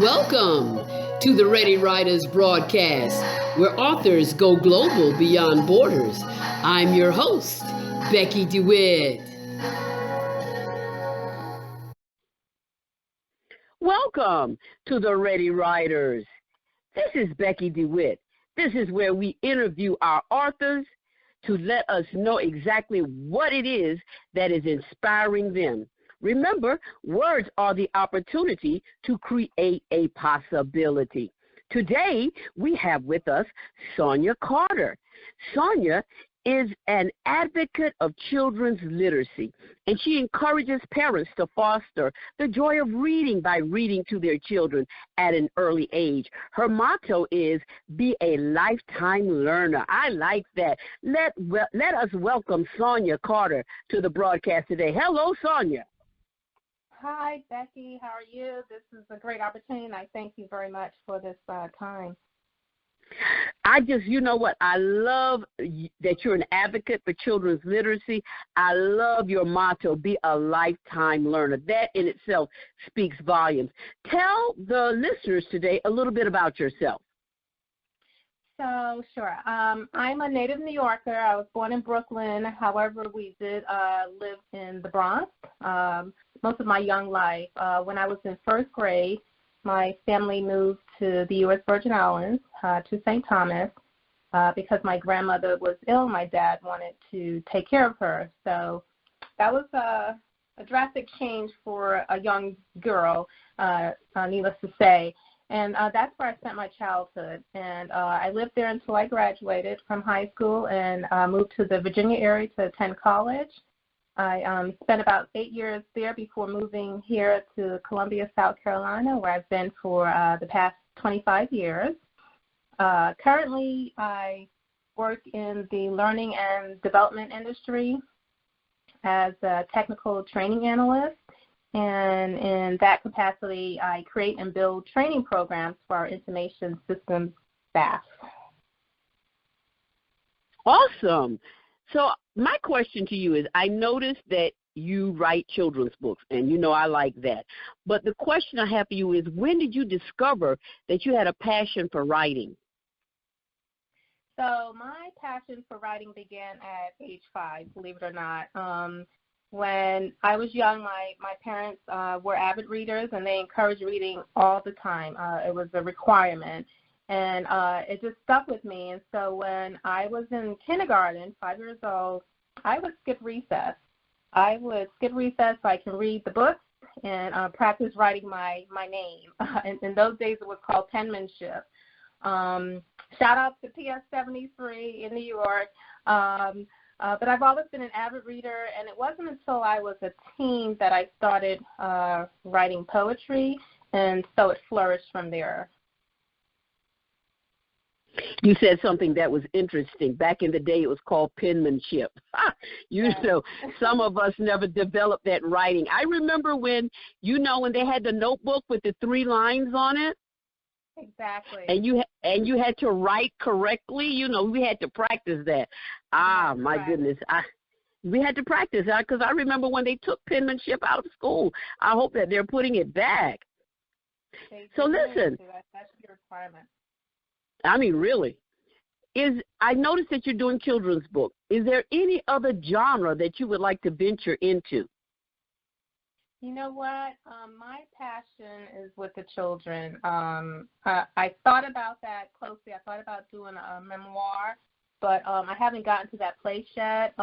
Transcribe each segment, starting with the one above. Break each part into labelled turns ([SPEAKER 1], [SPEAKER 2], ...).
[SPEAKER 1] Welcome to the Ready Writers broadcast, where authors go global beyond borders. I'm your host, Becky DeWitt. Welcome to the Ready Writers. This is Becky DeWitt. This is where we interview our authors to let us know exactly what it is that is inspiring them. Remember, words are the opportunity to create a possibility. Today, we have with us Sonja Carter. Sonja is an advocate of children's literacy, and she encourages parents to foster the joy of reading by reading to their children at an early age. Her motto is, be a lifetime learner. I like that. Let us welcome Sonja Carter to the broadcast today. Hello, Sonja.
[SPEAKER 2] Hi, Becky. How are you? This is a great opportunity, and I thank you very much for this time.
[SPEAKER 1] You know what? I love that you're an advocate for children's literacy. I love your motto, be a lifetime learner. That in itself speaks volumes. Tell the listeners today a little bit about yourself.
[SPEAKER 2] So, sure. I'm a native New Yorker. I was born in Brooklyn. However, we did live in the Bronx most of my young life. When I was in first grade, my family moved to the U.S. Virgin Islands, to St. Thomas, because my grandmother was ill. My dad wanted to take care of her. So that was a drastic change for a young girl, needless to say. And that's where I spent my childhood. And I lived there until I graduated from high school and moved to the Virginia area to attend college. I spent about 8 years there before moving here to Columbia, South Carolina, where I've been for the past 25 years. Currently, I work in the learning and development industry as a technical training analyst. And in that capacity, I create and build training programs for our information systems staff.
[SPEAKER 1] Awesome. So my question to you is, I noticed that you write children's books, and you know I like that. But the question I have for you is, when did you discover that you had a passion for writing?
[SPEAKER 2] So my passion for writing began at age 5, believe it or not. When I was young, my parents were avid readers, and they encouraged reading all the time. It was a requirement, and it just stuck with me. And so when I was in kindergarten, 5 years old, I would skip recess. I would skip recess so I can read the books and practice writing my name. In those days, it was called penmanship. Shout out to PS 73 in New York. But I've always been an avid reader, and it wasn't until I was a teen that I started writing poetry, and so it flourished from there.
[SPEAKER 1] You said something that was interesting. Back in the day, it was called penmanship. know, some of us never developed that writing. I remember when they had the notebook with the 3 lines on it.
[SPEAKER 2] Exactly.
[SPEAKER 1] And you had to write correctly. We had to practice that. My goodness. We had to practice that because I remember when they took penmanship out of school. I hope that they're putting it back. So listen.
[SPEAKER 2] That's your requirement.
[SPEAKER 1] I mean, really. I noticed that you're doing children's books. Is there any other genre that you would like to venture into?
[SPEAKER 2] You know what? My passion is with the children. I thought about that closely. I thought about doing a memoir, but I haven't gotten to that place yet.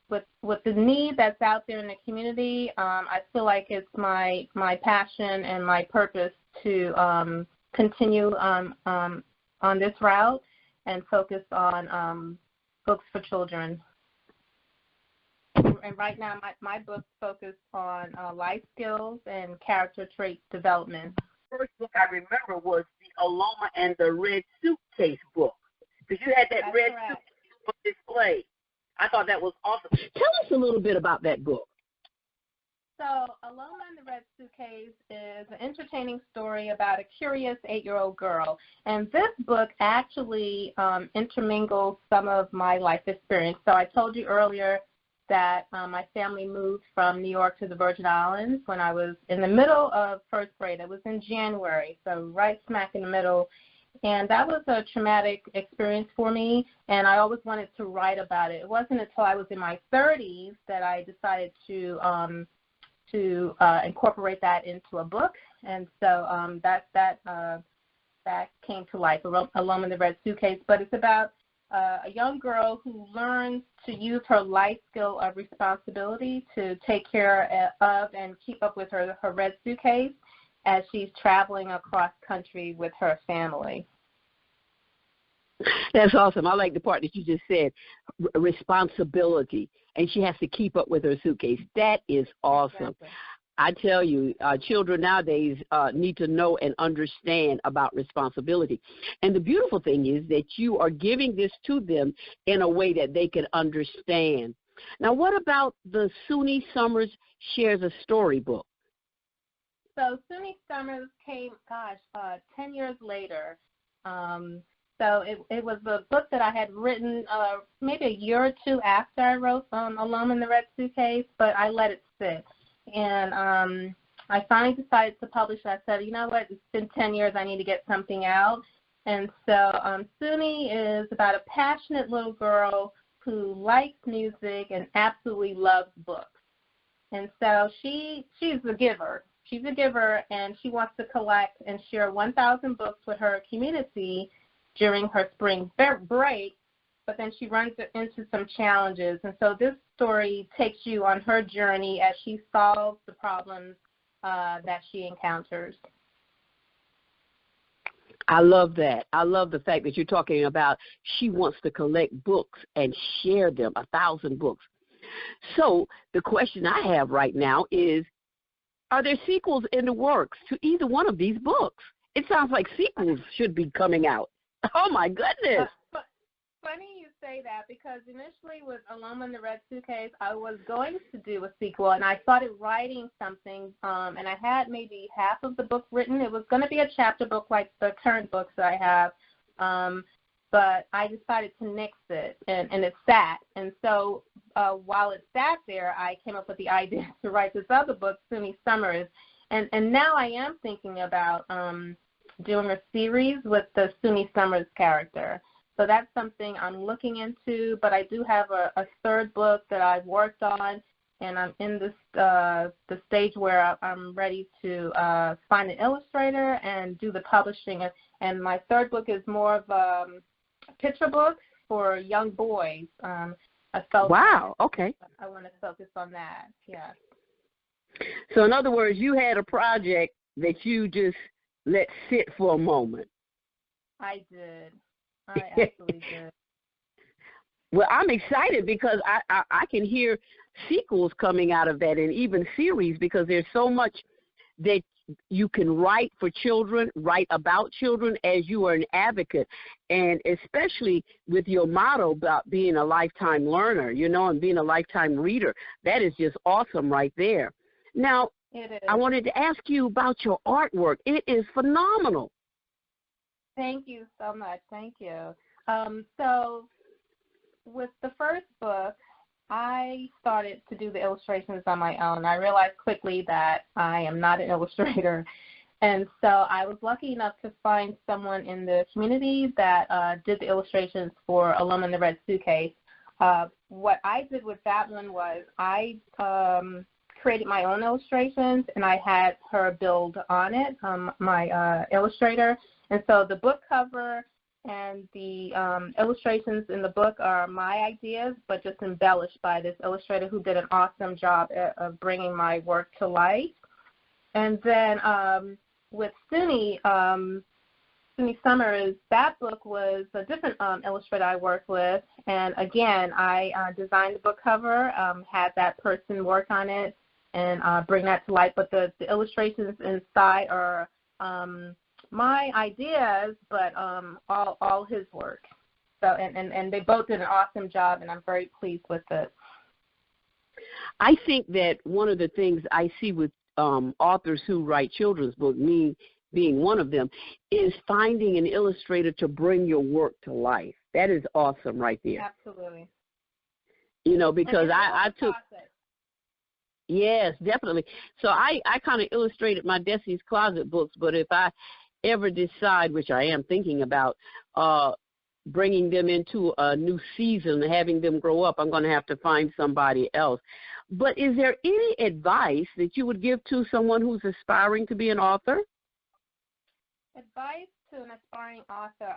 [SPEAKER 2] With the need that's out there in the community, I feel like it's my passion and my purpose to continue on this route and focus on books for children. And right now, my books focus on life skills and character trait development.
[SPEAKER 1] First book I remember was the Aloma and the Red Suitcase book, because you had that
[SPEAKER 2] That's
[SPEAKER 1] red
[SPEAKER 2] correct.
[SPEAKER 1] suitcase on display. I thought that was awesome. Tell us a little bit about that book.
[SPEAKER 2] So Aloma and the Red Suitcase is an entertaining story about a curious 8-year-old girl. And this book actually intermingles some of my life experience. So I told you earlier that my family moved from New York to the Virgin Islands when I was in the middle of first grade. It was in January, so right smack in the middle. And that was a traumatic experience for me, and I always wanted to write about it. It wasn't until I was in my 30s that I decided to incorporate that into a book, and so that came to life, Alone in the Red Suitcase. But it's about a young girl who learns to use her life skill of responsibility to take care of and keep up with her red suitcase as she's traveling across country with her family.
[SPEAKER 1] That's awesome. I like the part that you just said, responsibility, and she has to keep up with her suitcase. That is awesome. Exactly. I tell you, children nowadays need to know and understand about responsibility. And the beautiful thing is that you are giving this to them in a way that they can understand. Now, what about the SUNY Summers Shares a Storybook?
[SPEAKER 2] So SUNY Summers came, 10 years later. So it was a book that I had written maybe a year or two after I wrote Alone in the Red Suitcase, but I let it sit. And I finally decided to publish it. I said, you know what, it's been 10 years, I need to get something out. And so SUNY is about a passionate little girl who likes music and absolutely loves books. And so she's a giver. She's a giver, and she wants to collect and share 1,000 books with her community during her spring break, but then she runs into some challenges. And so this story takes you on her journey as she solves the problems that she encounters.
[SPEAKER 1] I love that. I love the fact that you're talking about she wants to collect books and share them, 1,000 books. So the question I have right now is, are there sequels in the works to either one of these books? It sounds like sequels should be coming out. Oh, my goodness.
[SPEAKER 2] Funny you say that, because initially with Alone in the Red Suitcase, I was going to do a sequel, and I started writing something, and I had maybe half of the book written. It was going to be a chapter book like the current books that I have, but I decided to nix it, and it sat. And so while it sat there, I came up with the idea to write this other book, SUNY Summers, and now I am thinking about doing a series with the SUNY Summers character. So that's something I'm looking into, but I do have a third book that I've worked on, and I'm in this the stage where I'm ready to find an illustrator and do the publishing. And my third book is more of a picture book for young boys.
[SPEAKER 1] Wow, okay.
[SPEAKER 2] I want to focus on that, yeah.
[SPEAKER 1] So in other words, you had a project that you just let sit for a moment.
[SPEAKER 2] I did. I absolutely did.
[SPEAKER 1] Well, I'm excited because I can hear sequels coming out of that, and even series, because there's so much that you can write for children, write about children as you are an advocate, and especially with your motto about being a lifetime learner, and being a lifetime reader. That is just awesome right there. Now, I wanted to ask you about your artwork. It is phenomenal.
[SPEAKER 2] Thank you so much. Thank you. So with the first book, I started to do the illustrations on my own. I realized quickly that I am not an illustrator. And so I was lucky enough to find someone in the community that did the illustrations for Alone in the Red Suitcase. What I did with that one was I created my own illustrations, and I had her build on it, my illustrator. And so the book cover and the illustrations in the book are my ideas, but just embellished by this illustrator who did an awesome job of bringing my work to life. And then with SUNY Summers, that book was a different illustrator I worked with. And again, I designed the book cover, had that person work on it and bring that to life. But the illustrations inside are my ideas, but all his work. So and they both did an awesome job, and I'm very pleased with it.
[SPEAKER 1] I think that one of the things I see with authors who write children's books, me being one of them, is finding an illustrator to bring your work to life. That is awesome right there.
[SPEAKER 2] Absolutely.
[SPEAKER 1] because I took.
[SPEAKER 2] Process.
[SPEAKER 1] Yes, definitely. So I kind of illustrated my Destiny's Closet books, but if I ever decide, which I am thinking about, bringing them into a new season, having them grow up, I'm going to have to find somebody else. But is there any advice that you would give to someone who's aspiring to be an author?
[SPEAKER 2] Advice to an aspiring author,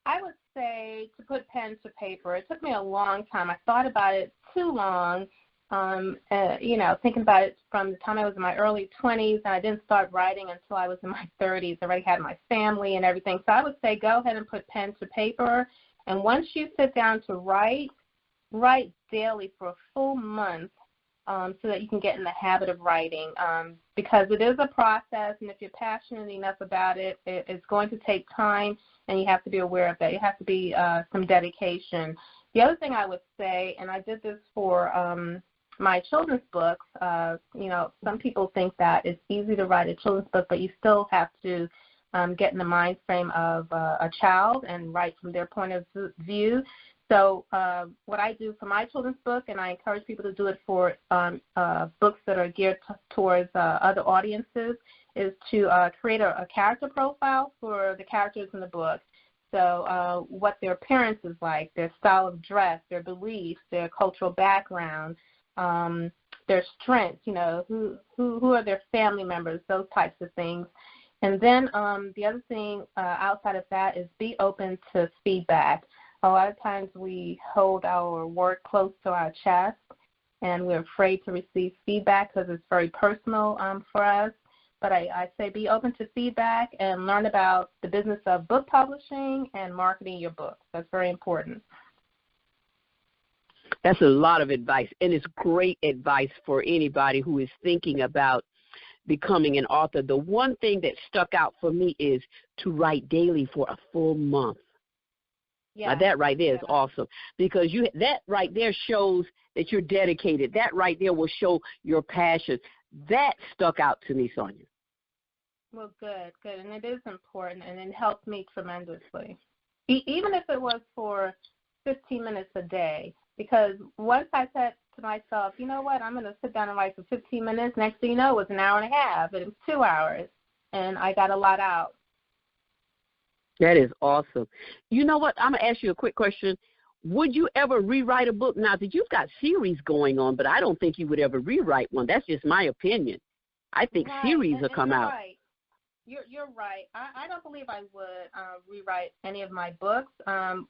[SPEAKER 2] I would say to put pen to paper. It took me a long time. I thought about it too long, thinking about it from the time I was in my early 20s, and I didn't start writing until I was in my 30s. I already had my family and everything. So I would say go ahead and put pen to paper, and once you sit down to write daily for a full month so that you can get in the habit of writing, because it is a process, and if you're passionate enough about it, it's going to take time, and you have to be aware of that. You have to be some dedication. The other thing I would say, and I did this for my children's books, some people think that it's easy to write a children's book, but you still have to get in the mind frame of a child and write from their point of view. So what I do for my children's book, and I encourage people to do it for books that are geared towards other audiences, is to create a character profile for the characters in the book. So what their appearance is like, their style of dress, their beliefs, their cultural background, their strengths, who are their family members, those types of things. And then the other thing outside of that is be open to feedback. A lot of times we hold our work close to our chest, and we're afraid to receive feedback because it's very personal for us. But I say be open to feedback and learn about the business of book publishing and marketing your books. That's very important.
[SPEAKER 1] That's a lot of advice, and it's great advice for anybody who is thinking about becoming an author. The one thing that stuck out for me is to write daily for a full month.
[SPEAKER 2] Yeah.
[SPEAKER 1] Now that right there is awesome, because that right there shows that you're dedicated. That right there will show your passion. That stuck out to me, Sonja.
[SPEAKER 2] Well, good, and it is important, and it helped me tremendously, even if it was for 15 minutes a day, because once I said to myself, you know what, I'm going to sit down and write for 15 minutes, next thing you know, it was an hour and a half, and it was 2 hours, and I got a lot out.
[SPEAKER 1] That is awesome. You know what? I'm going to ask you a quick question. Would you ever rewrite a book? Now that you've got series going on, but I don't think you would ever rewrite one. That's just my opinion. I think series will come out.
[SPEAKER 2] Right. You're right. I don't believe I would rewrite any of my books.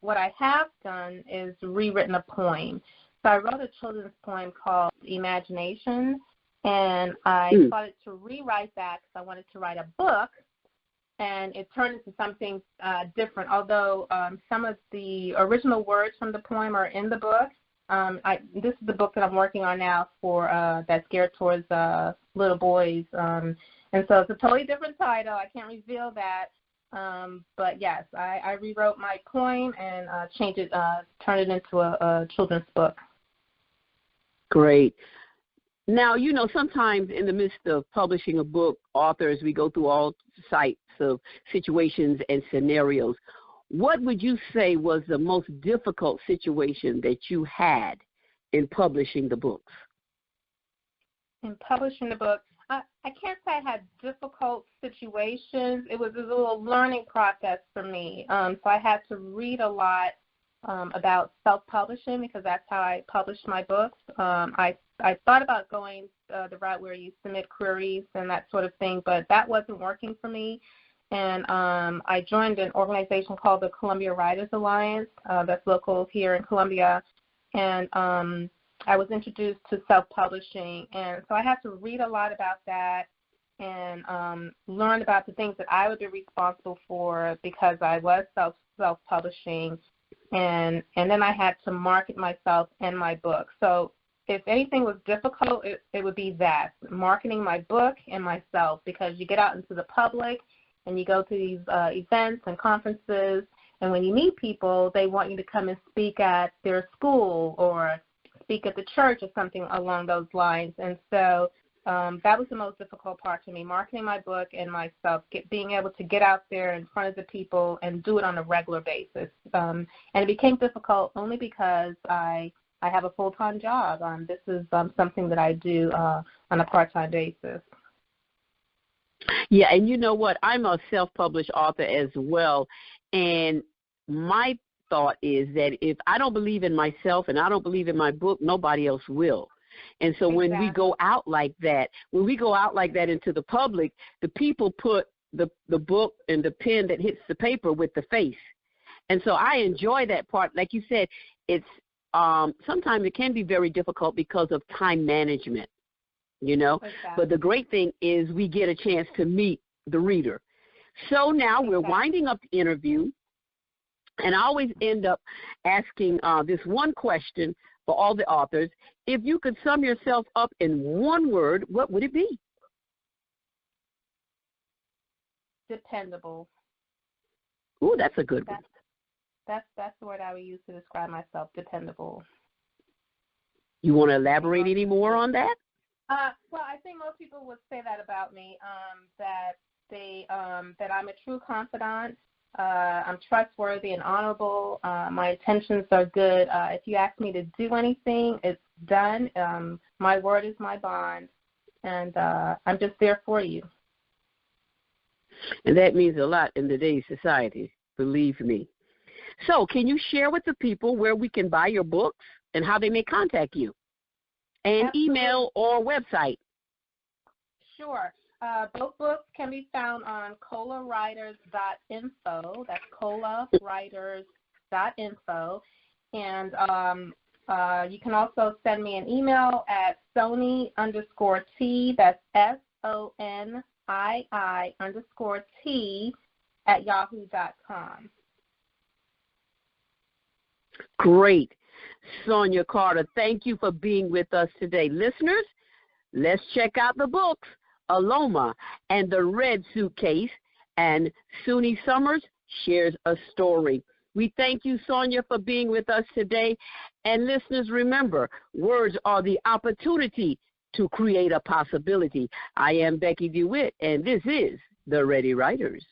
[SPEAKER 2] What I have done is rewritten a poem. So I wrote a children's poem called Imagination, and I started to rewrite that because I wanted to write a book. And it turned into something different, although some of the original words from the poem are in the book. This is the book that I'm working on now for that's geared towards little boys. And so it's a totally different title. I can't reveal that. But, yes, I rewrote my poem and changed it, turned it into a children's book.
[SPEAKER 1] Great. Now, sometimes in the midst of publishing a book, authors, we go through all types of situations and scenarios. What would you say was the most difficult situation that you had in publishing the books?
[SPEAKER 2] In publishing the book, I can't say I had difficult situations. It was a little learning process for me. So I had to read a lot about self-publishing because that's how I published my books. I thought about going the route where you submit queries and that sort of thing, but that wasn't working for me. And I joined an organization called the Columbia Writers Alliance that's local here in Columbia. And I was introduced to self-publishing. And so I had to read a lot about that and learn about the things that I would be responsible for because I was self-publishing. And then I had to market myself and my book. So if anything was difficult, it would be that, marketing my book and myself, because you get out into the public and you go to these events and conferences, and when you meet people, they want you to come and speak at their school or speak at the church or something along those lines. And so that was the most difficult part to me, marketing my book and myself, being able to get out there in front of the people and do it on a regular basis. And it became difficult only because I I have a full-time job. This is something that I do on a part-time basis.
[SPEAKER 1] Yeah, and you know what? I'm a self-published author as well, and my thought is that if I don't believe in myself and I don't believe in my book, nobody else will. And so when we go out like that, into the public, the people put the book and the pen that hits the paper with the face. And so I enjoy that part. Like you said, it's sometimes it can be very difficult because of time management, you know.
[SPEAKER 2] Exactly.
[SPEAKER 1] But the great thing is we get a chance to meet the reader. So now we're winding up the interview, and I always end up asking this one question for all the authors. If you could sum yourself up in one word, what would it be?
[SPEAKER 2] Dependable.
[SPEAKER 1] Ooh, that's a good one.
[SPEAKER 2] That's the word I would use to describe myself, dependable.
[SPEAKER 1] You want to elaborate any more on that?
[SPEAKER 2] Well, I think most people would say that about me, that I'm a true confidant. I'm trustworthy and honorable. My intentions are good. If you ask me to do anything, it's done. My word is my bond, and I'm just there for you.
[SPEAKER 1] And that means a lot in today's society, believe me. So can you share with the people where we can buy your books and how they may contact you? And
[SPEAKER 2] Absolutely. Email
[SPEAKER 1] or website?
[SPEAKER 2] Sure. Both books can be found on colawriters.info. That's colawriters.info. And you can also send me an email at Sony_T, that's SONII_T @yahoo.com.
[SPEAKER 1] Great. Sonja Carter, thank you for being with us today. Listeners, let's check out the books, Aloma and the Red Suitcase, and SUNY Summers Shares a Story. We thank you, Sonja, for being with us today. And listeners, remember, words are the opportunity to create a possibility. I am Becky DeWitt, and this is The Ready Writers.